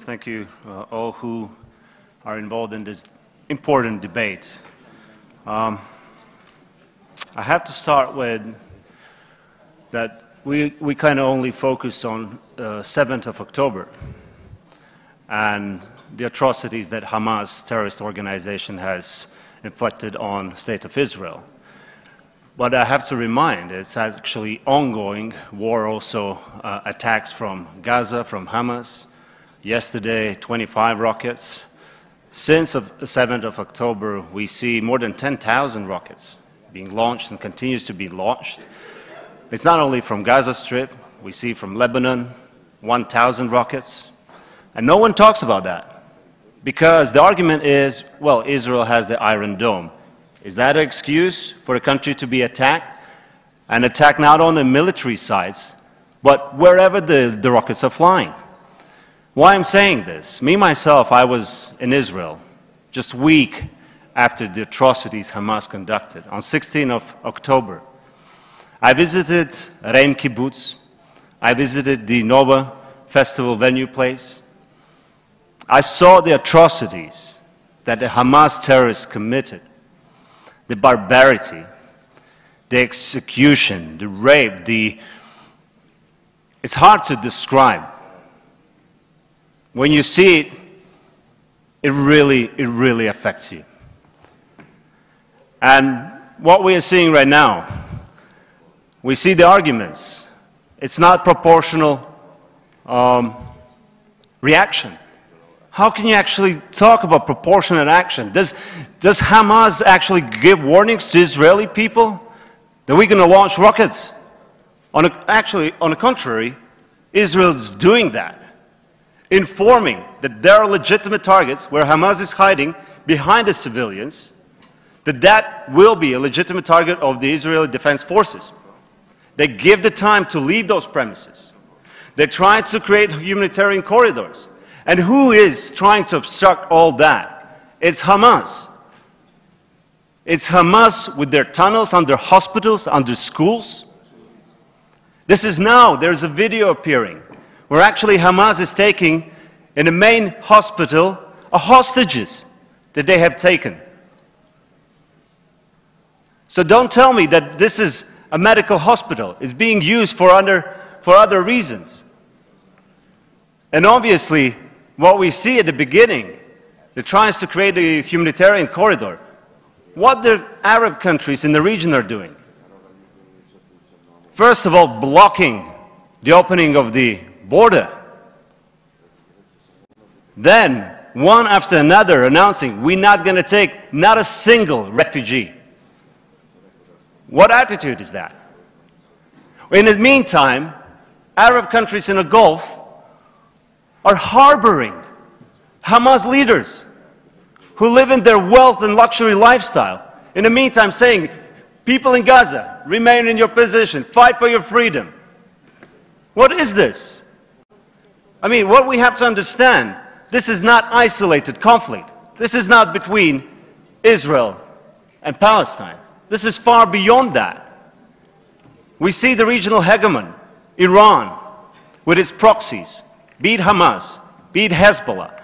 Thank you all who are involved in this important debate. I have to start with that we kind of only focus on 7th of October and the atrocities that Hamas terrorist organization has inflicted on the state of Israel. But I have to remind, it's actually ongoing war also, attacks from Gaza, from Hamas. Yesterday, 25 rockets. Since the 7th of October, we see more than 10,000 rockets being launched and continues to be launched. It's not only from Gaza Strip, we see from Lebanon, 1,000 rockets. And no one talks about that because the argument is, well, Israel has the Iron Dome. Is that an excuse for a country to be attacked? And attack not only military sites, but wherever the rockets are flying. Why I'm saying this? Me, myself, I was in Israel just a week after the atrocities Hamas conducted, on 16th of October. I visited Reim Kibbutz. I visited the Nova Festival venue place. I saw the atrocities that the Hamas terrorists committed. The barbarity, the execution, the rape, it's hard to describe. When you see it, it really affects you. And what we are seeing right now, we see the arguments. It's not proportional reaction. How can you actually talk about proportionate action? Does Hamas actually give warnings to Israeli people that we're going to launch rockets? Actually, on the contrary, Israel is doing that, informing that there are legitimate targets where Hamas is hiding behind the civilians, that will be a legitimate target of the Israeli Defense Forces. They give the time to leave those premises. They try to create humanitarian corridors. And who is trying to obstruct all that? It's Hamas. It's Hamas with their tunnels under hospitals, under schools. This is now, there's a video appearing where actually Hamas is taking in the main hospital hostages that they have taken. So don't tell me that this is a medical hospital. It's being used for other reasons. And obviously, what we see at the beginning, that tries to create a humanitarian corridor, what the Arab countries in the region are doing. First of all, blocking the opening of the border. Then, one after another, announcing, we're not going to take not a single refugee. What attitude is that? In the meantime, Arab countries in the Gulf are harboring Hamas leaders who live in their wealth and luxury lifestyle. In the meantime, saying, people in Gaza, remain in your position, fight for your freedom. What is this? I mean, what we have to understand, this is not isolated conflict. This is not between Israel and Palestine. This is far beyond that. We see the regional hegemon, Iran, with its proxies, be it Hamas, be it Hezbollah,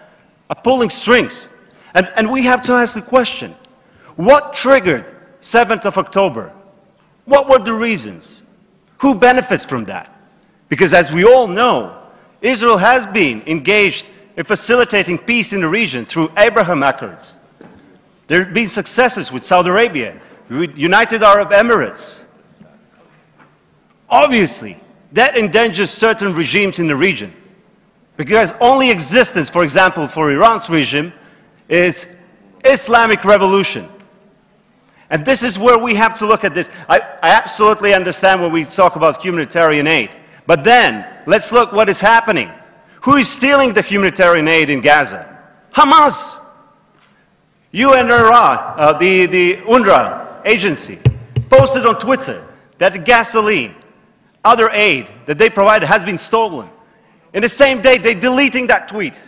are pulling strings. And we have to ask the question, what triggered 7th of October? What were the reasons? Who benefits from that? Because as we all know, Israel has been engaged in facilitating peace in the region through Abraham Accords. There have been successes with Saudi Arabia, with United Arab Emirates. Obviously, that endangers certain regimes in the region. Because only existence, for example, for Iran's regime is Islamic revolution. And this is where we have to look at this. I absolutely understand when we talk about humanitarian aid. But then, let's look what is happening. Who is stealing the humanitarian aid in Gaza? Hamas. UNRWA, the UNRWA agency, posted on Twitter that the gasoline, other aid that they provided has been stolen. In the same day, they're deleting that tweet.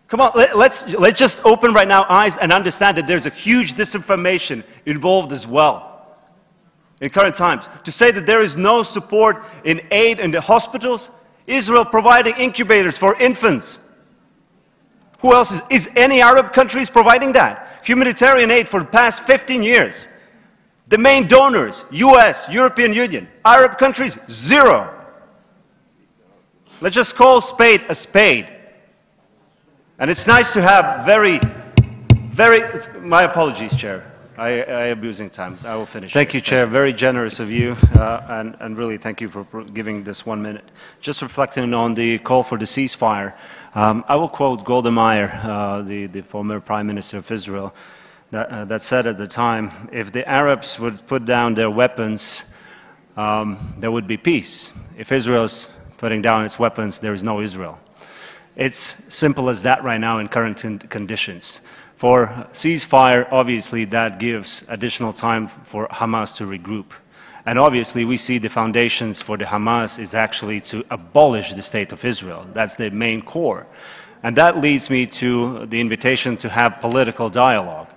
Come on, let's just open right now eyes and understand that there's a huge disinformation involved as well in current times. To say that there is no support in aid in the hospitals, Israel providing incubators for infants Who else is any Arab countries providing that? Humanitarian aid for the past 15 years. The main donors, US, European Union. Arab countries, zero. Let's just call a spade a spade. And it's nice to have my apologies, Chair. I am abusing time. I will finish. Thank you, Chair. Very generous of you, and really thank you for giving this 1 minute. Just reflecting on the call for the ceasefire, I will quote Golda Meir, the former Prime Minister of Israel, that said at the time, if the Arabs would put down their weapons, there would be peace. If Israel's putting down its weapons, there is no Israel. It's simple as that right now in current conditions. For ceasefire, obviously, that gives additional time for Hamas to regroup. And obviously, we see the foundations for the Hamas is actually to abolish the state of Israel. That's the main core. And that leads me to the invitation to have political dialogue.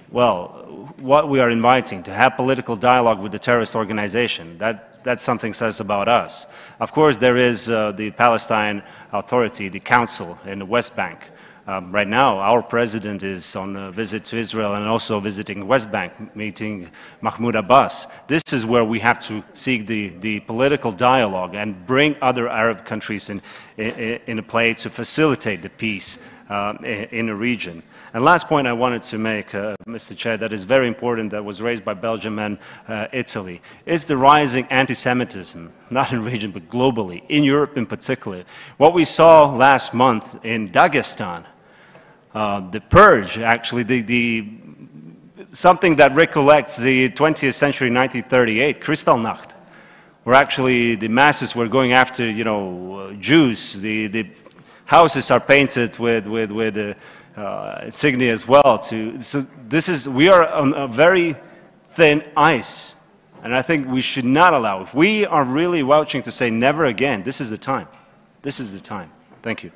Well, what we are inviting, to have political dialogue with the terrorist organization, that something says about us. Of course, there is the Palestine Authority, the Council in the West Bank. Right now, our president is on a visit to Israel and also visiting West Bank, meeting Mahmoud Abbas. This is where we have to seek the political dialogue and bring other Arab countries in a play to facilitate the peace in the region. And last point I wanted to make, Mr. Chair, that is very important, that was raised by Belgium and Italy, is the rising anti-Semitism, not in the region but globally, in Europe in particular. What we saw last month in Dagestan, the purge, actually, something that recollects the 20th century, 1938, Kristallnacht, where actually the masses were going after, Jews. The houses are painted with insignia as well. We are on a very thin ice, and I think we should not allow. If we are really vouching to say never again, this is the time. This is the time. Thank you.